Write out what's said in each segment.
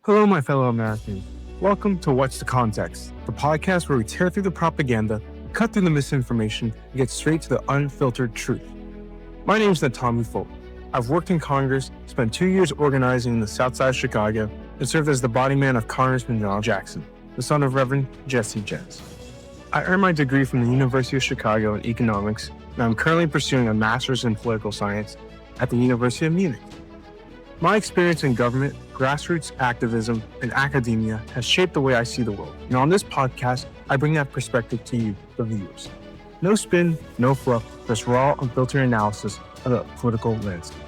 Hello, my fellow Americans. Welcome to What's the Context, the podcast where we tear through the propaganda, cut through the misinformation, and get straight to the unfiltered truth. My name is Tommy Folk. I've worked in Congress, spent 2 years organizing in the South Side of Chicago, and served as the body man of Congressman John Jackson, the son of Reverend Jesse Jens. I earned my degree from the University of Chicago in economics, and I'm currently pursuing a master's in political science at the University of Munich. My experience in government, grassroots activism, and academia has shaped the way I see the world. And on this podcast, I bring that perspective to you, the viewers. No spin, no fluff, just raw, unfiltered analysis of the political landscape.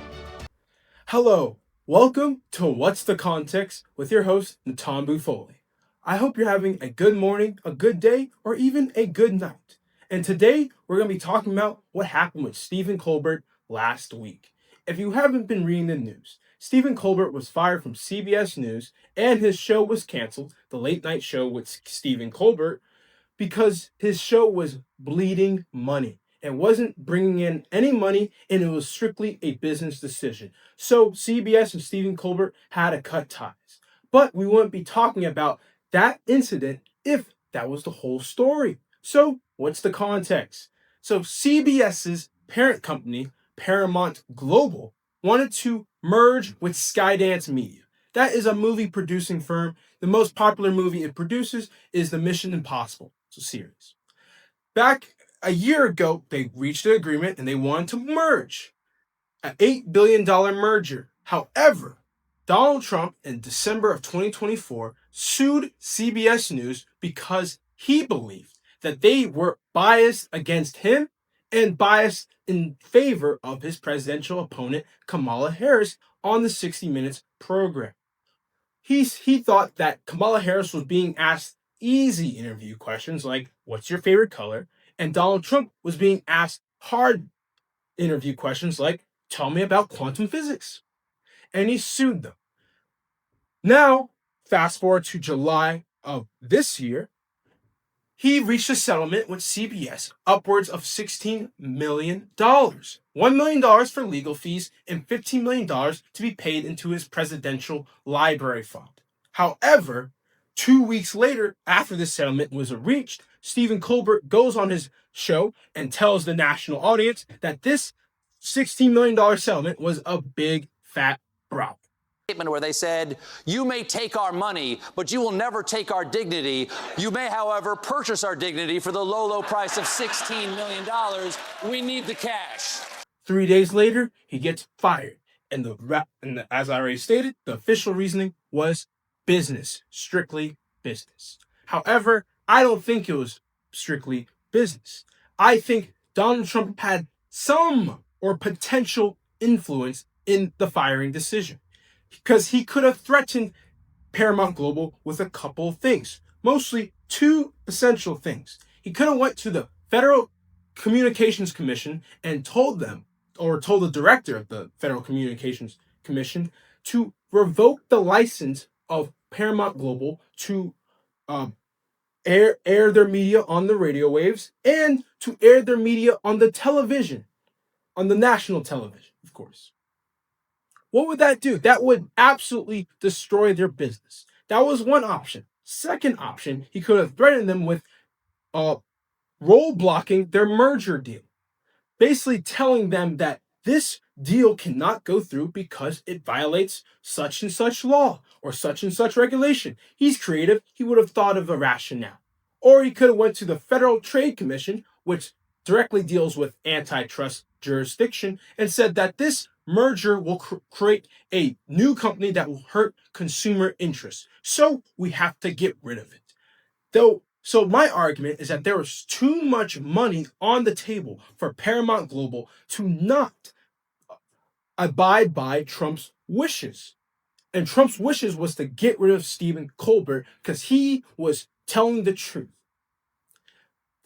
Hello, welcome to What's the Context with your host, Natambu Foley. I hope you're having a good morning, a good day, or even a good night. And today, we're going to be talking about what happened with Stephen Colbert last week. If you haven't been reading the news, Stephen Colbert was fired from CBS News and his show was canceled, the late night show with Stephen Colbert, because his show was bleeding money. It wasn't bringing in any money and it was strictly a business decision. So CBS and Stephen Colbert had to cut ties. But we wouldn't be talking about that incident if that was the whole story. So what's the context? So CBS's parent company, Paramount Global, wanted to merge with Skydance Media. That is a movie producing firm. The most popular movie it produces is the Mission Impossible series. Back a year ago, they reached an agreement and they wanted to merge. An $8 billion merger. However, Donald Trump in December of 2024 sued CBS News because he believed that they were biased against him and biased in favor of his presidential opponent, Kamala Harris, on the 60 Minutes program. He thought that Kamala Harris was being asked easy interview questions like, what's your favorite color? And Donald Trump was being asked hard interview questions like, tell me about quantum physics. And he sued them. Now, fast forward to July of this year, he reached a settlement with CBS upwards of $16 million. $1 million for legal fees and $15 million to be paid into his presidential library fund. However, 2 weeks later, after this settlement was reached, Stephen Colbert goes on his show and tells the national audience that this $16 million settlement was a big, fat bribe. Where they said, you may take our money, but you will never take our dignity. You may, however, purchase our dignity for the low price of $16 million. We need the cash. 3 days later, he gets fired. And as I already stated, the official reasoning was business, strictly business. However, I don't think it was strictly business. I think Donald Trump had some or potential influence in the firing decision, because he could have threatened Paramount Global with a couple of things, mostly two essential things. He could have went to the Federal Communications Commission and told the director of the Federal Communications Commission to revoke the license of Paramount Global to air their media on the radio waves and to air their media on the television, on the national television, of course. What would that do? That would absolutely destroy their business. That was one option. Second option, he could have threatened them with roadblocking their merger deal. Basically telling them that this deal cannot go through because it violates such and such law or such and such regulation. He's creative. He would have thought of a rationale. Or he could have went to the Federal Trade Commission, which directly deals with antitrust jurisdiction, and said that this merger will create a new company that will hurt consumer interests. So we have to get rid of it. So my argument is that there was too much money on the table for Paramount Global to not abide by Trump's wishes. And Trump's wishes was to get rid of Stephen Colbert because he was telling the truth.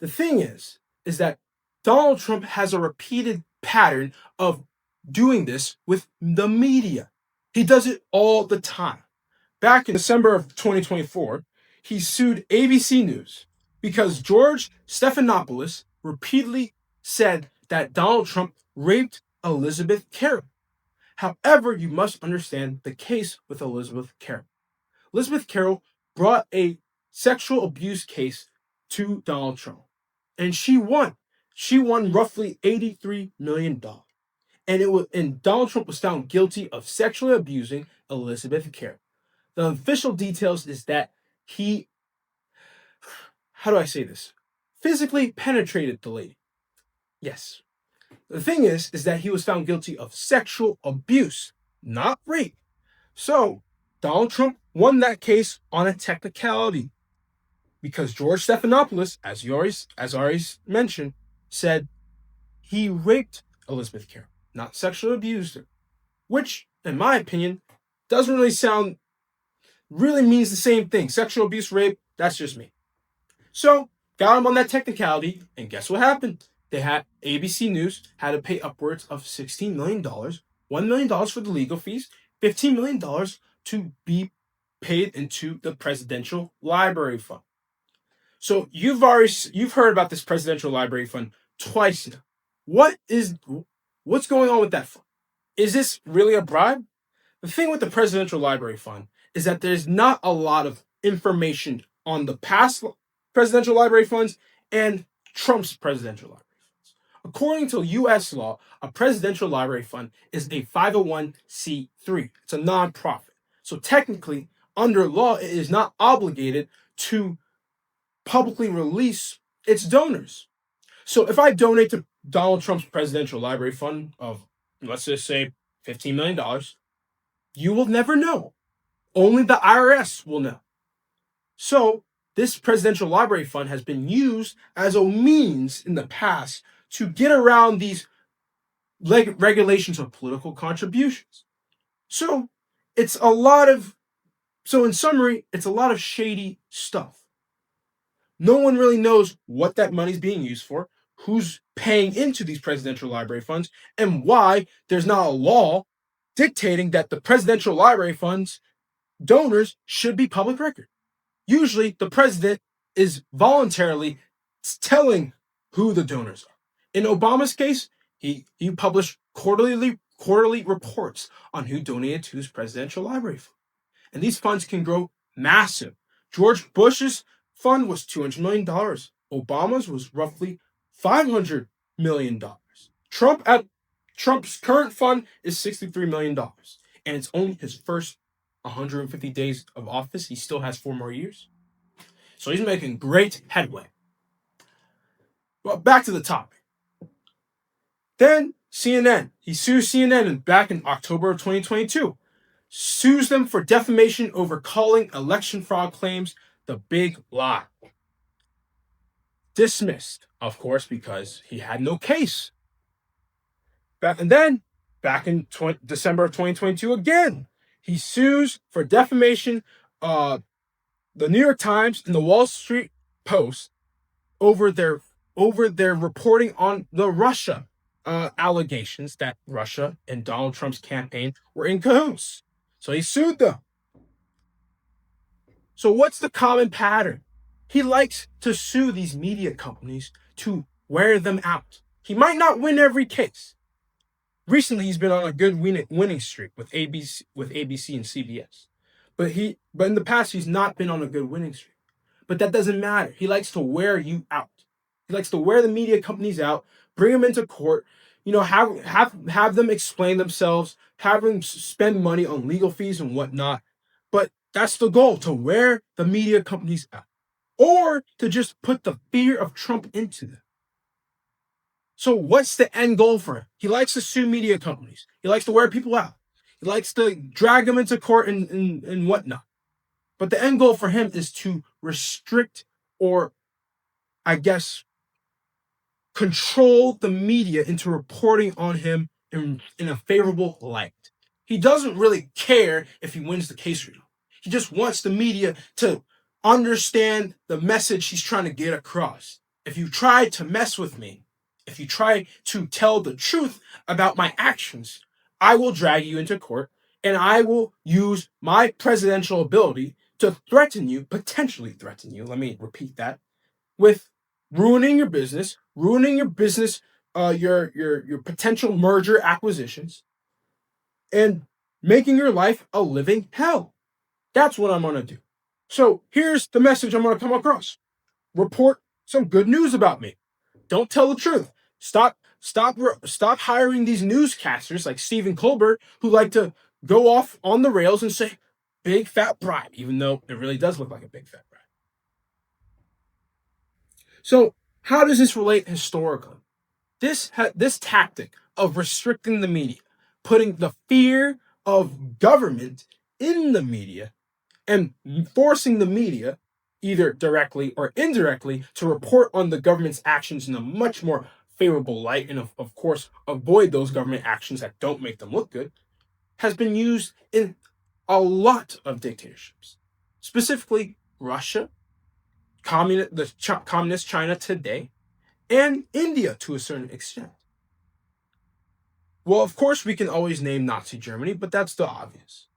The thing is that Donald Trump has a repeated pattern of doing this with the media. He does it all the time. Back in December of 2024, he sued ABC News because George Stephanopoulos repeatedly said that Donald Trump raped Elizabeth Carroll. However, you must understand the case with Elizabeth Carroll. Elizabeth Carroll brought a sexual abuse case to Donald Trump, and she won. She won roughly $83 million. And Donald Trump was found guilty of sexually abusing Elizabeth Carroll. The official details is that he, how do I say this? Physically penetrated the lady. Yes. The thing is that he was found guilty of sexual abuse, not rape. So Donald Trump won that case on a technicality because George Stephanopoulos, as already mentioned, said he raped Elizabeth Carroll, not sexually abused her, which, in my opinion, doesn't really means the same thing. Sexual abuse, rape, that's just me. So got him on that technicality, and guess what happened? They had ABC News had to pay upwards of $16 million, $1 million for the legal fees, $15 million to be paid into the Presidential Library Fund. So you've heard about this Presidential Library Fund twice now. What's going on with that fund? Is this really a bribe? The thing with the Presidential Library Fund is that there's not a lot of information on the past presidential library funds and Trump's presidential library funds. According to U.S. law, a presidential library fund is a 501c3. It's a nonprofit. So technically, under law, it is not obligated to publicly release its donors. So if I donate to Donald Trump's presidential library fund of, let's just say, $15 million, you will never know. Only the IRS will know. So this presidential library fund has been used as a means in the past to get around these regulations of political contributions. So in summary, it's a lot of shady stuff. No one really knows what that money's being used for, who's paying into these presidential library funds, and why there's not a law dictating that the presidential library funds donors should be public record. Usually, the president is voluntarily telling who the donors are. In Obama's case, he published quarterly reports on who donated to his presidential library fund. And these funds can grow massive. George Bush's fund was $200 million. Obama's was roughly $500 million. Trump's current fund is $63 million. And it's only his first 150 days of office. He still has 4 more years. So he's making great headway. Well, back to the topic. Then CNN. He sues CNN back in October of 2022. Sues them for defamation over calling election fraud claims the big lie. Dismissed, of course, because he had no case. Back in December of 2022 again, he sues for defamation the New York Times and the Wall Street Post over their reporting on the Russia allegations that Russia and Donald Trump's campaign were in cahoots. So he sued them. So what's the common pattern? He likes to sue these media companies to wear them out. He might not win every case. Recently, he's been on a good winning streak with ABC and CBS. But in the past, he's not been on a good winning streak. But that doesn't matter. He likes to wear you out. He likes to wear the media companies out, bring them into court, have them explain themselves, have them spend money on legal fees and whatnot. But that's the goal, to wear the media companies out. Or to just put the fear of Trump into them. So what's the end goal for him? He likes to sue media companies. He likes to wear people out. He likes to drag them into court and whatnot. But the end goal for him is to restrict or, I guess, control the media into reporting on him in a favorable light. He doesn't really care if he wins the case or not. He just wants the media to understand the message he's trying to get across. If you try to mess with me, if you try to tell the truth about my actions, I will drag you into court and I will use my presidential ability to potentially threaten you, let me repeat that, with ruining your business, your potential merger acquisitions, and making your life a living hell. That's what I'm going to do. So here's the message I'm going to come across. Report some good news about me. Don't tell the truth. Stop hiring these newscasters like Stephen Colbert who like to go off on the rails and say big fat bribe, even though it really does look like a big fat bribe. So how does this relate historically? This tactic of restricting the media, putting the fear of government in the media, and forcing the media, either directly or indirectly, to report on the government's actions in a much more favorable light, and of course avoid those government actions that don't make them look good, has been used in a lot of dictatorships, specifically Russia, communist China today, and India to a certain extent. Well, of course, we can always name Nazi Germany, but that's the obvious.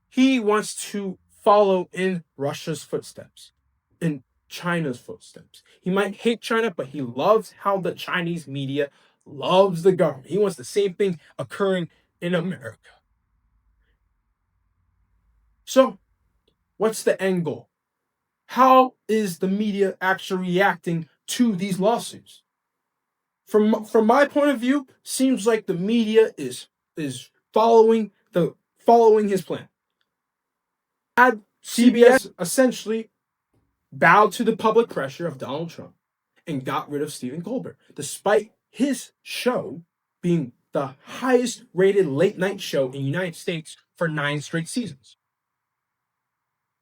He wants to follow in Russia's footsteps, in China's footsteps. He might hate China, but he loves how the Chinese media loves the government. He wants the same thing occurring in America. So, what's the end goal? How is the media actually reacting to these lawsuits? From my point of view, seems like the media is following his plan. Had CBS essentially bowed to the public pressure of Donald Trump and got rid of Stephen Colbert, despite his show being the highest rated late night show in the United States for 9 straight seasons.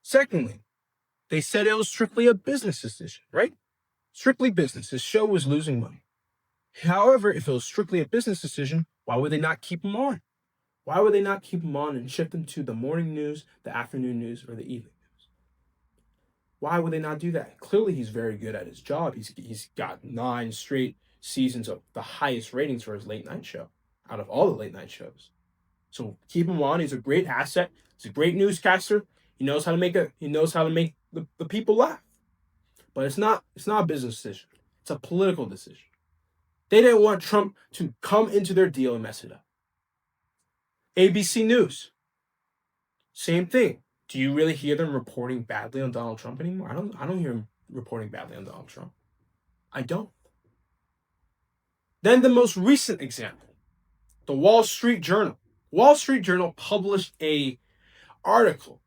Secondly, they said it was strictly a business decision, right? Strictly business. His show was losing money. However, if it was strictly a business decision, why would they not keep him on? Why would they not keep him on and shift him to the morning news, the afternoon news, or the evening news? Why would they not do that? Clearly, he's very good at his job. He's got 9 straight seasons of the highest ratings for his late night show out of all the late night shows. So keep him on. He's a great asset. He's a great newscaster. He knows how to make the people laugh. But it's not a business decision. It's a political decision. They didn't want Trump to come into their deal and mess it up. ABC News, same thing. Do you really hear them reporting badly on Donald Trump anymore? I don't hear them reporting badly on Donald Trump. I don't. Then the most recent example, the Wall Street Journal. Wall Street Journal published a article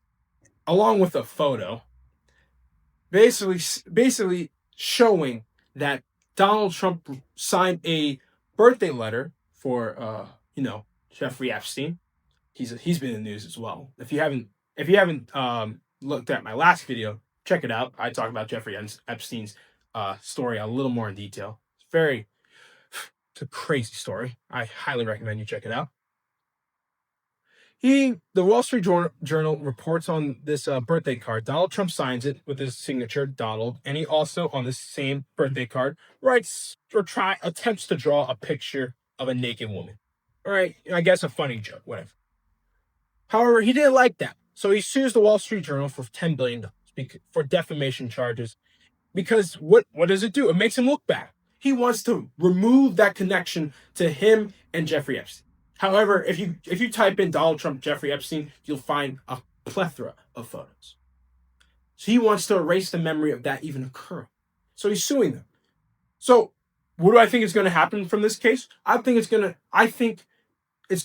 along with a photo, basically showing that Donald Trump signed a birthday letter for Jeffrey Epstein. He's been in the news as well. If you haven't looked at my last video, check it out. I talk about Jeffrey Epstein's story a little more in detail. It's a crazy story. I highly recommend you check it out. The Wall Street Journal reports on this birthday card. Donald Trump signs it with his signature, Donald, and he also, on this same birthday card, writes or attempts to draw a picture of a naked woman. All right, I guess a funny joke, whatever. However, he didn't like that, so he sues the Wall Street Journal for $10 billion for defamation charges. Because what does it do? It makes him look bad. He wants to remove that connection to him and Jeffrey Epstein. However, if you type in Donald Trump, Jeffrey Epstein, you'll find a plethora of photos. So he wants to erase the memory of that even occurring. So he's suing them. So what do I think is going to happen from this case? I think it's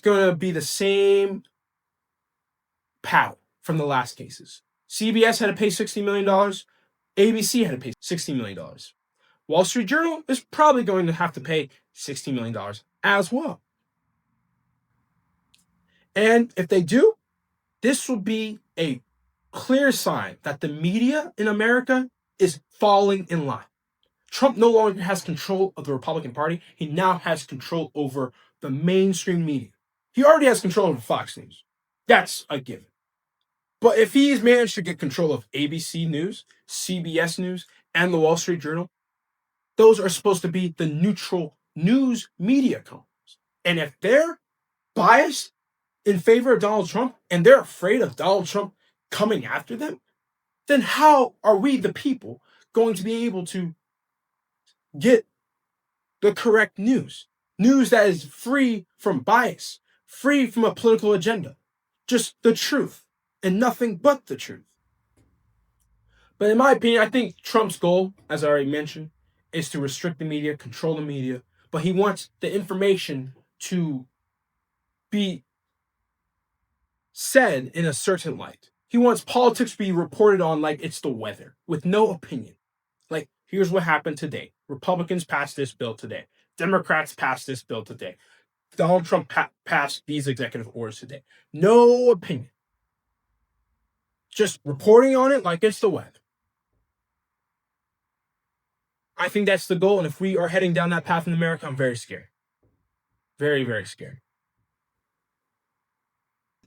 going to be the same pattern from the last cases. CBS had to pay $60 million. ABC had to pay $60 million. Wall Street Journal is probably going to have to pay $60 million as well. And if they do, this will be a clear sign that the media in America is falling in line. Trump no longer has control of the Republican Party. He now has control over the mainstream media. He already has control over Fox News. That's a given. But if he's managed to get control of ABC News, CBS News, and the Wall Street Journal, those are supposed to be the neutral news media companies. And if they're biased in favor of Donald Trump and they're afraid of Donald Trump coming after them, then how are we, the people, going to be able to get the correct news? News that is free from bias, free from a political agenda, just the truth. and nothing but the truth. But in my opinion, I think Trump's goal, as I already mentioned, is to restrict the media, control the media, but he wants the information to be said in a certain light. He wants politics to be reported on like it's the weather, with no opinion. Like, here's what happened today. Republicans passed this bill today. Democrats passed this bill today. Donald Trump passed these executive orders today. No opinion. Just reporting on it like it's the weather. I think that's the goal, and if we are heading down that path in America, I'm very scared. Very, very scared.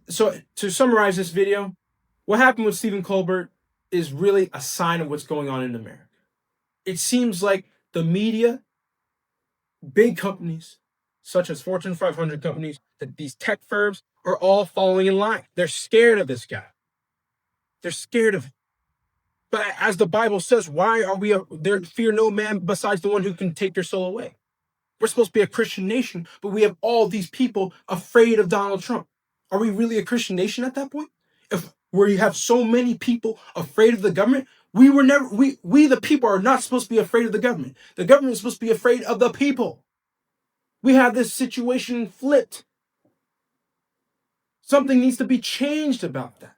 So, to summarize this video, what happened with Stephen Colbert is really a sign of what's going on in America. It seems like the media, big companies, such as Fortune 500 companies, that these tech firms are all falling in line. They're scared of this guy. They're scared of him. But as the Bible says, why are we there? Fear no man besides the one who can take your soul away. We're supposed to be a Christian nation, but we have all these people afraid of Donald Trump. Are we really a Christian nation at that point? If where you have so many people afraid of the government, we the people are not supposed to be afraid of the government. The government is supposed to be afraid of the people. We have this situation flipped. Something needs to be changed about that.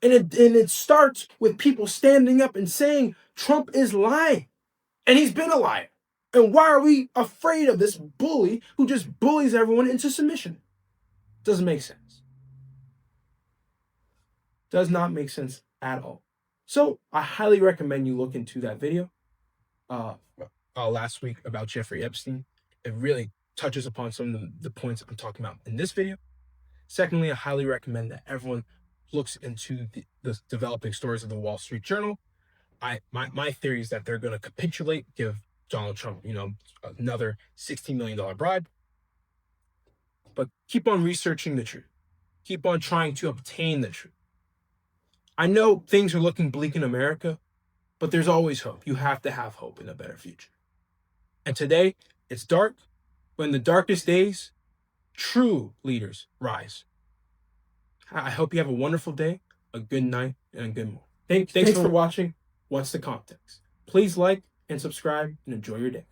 And it starts with people standing up and saying Trump is lying. And he's been a liar. And why are we afraid of this bully who just bullies everyone into submission? Doesn't make sense. Does not make sense at all. So I highly recommend you look into that video last week about Jeffrey Epstein. It really touches upon some of the points I'm talking about in this video. Secondly, I highly recommend that everyone looks into the developing stories of the Wall Street Journal. My theory is that they're going to capitulate, give Donald Trump, another $16 million bribe. But keep on researching the truth. Keep on trying to obtain the truth. I know things are looking bleak in America, but there's always hope. You have to have hope in a better future. And today, it's dark, but in the darkest days, true leaders rise. I hope you have a wonderful day, a good night, and a good morning. Thanks for watching What's the Context. Please like and subscribe and enjoy your day.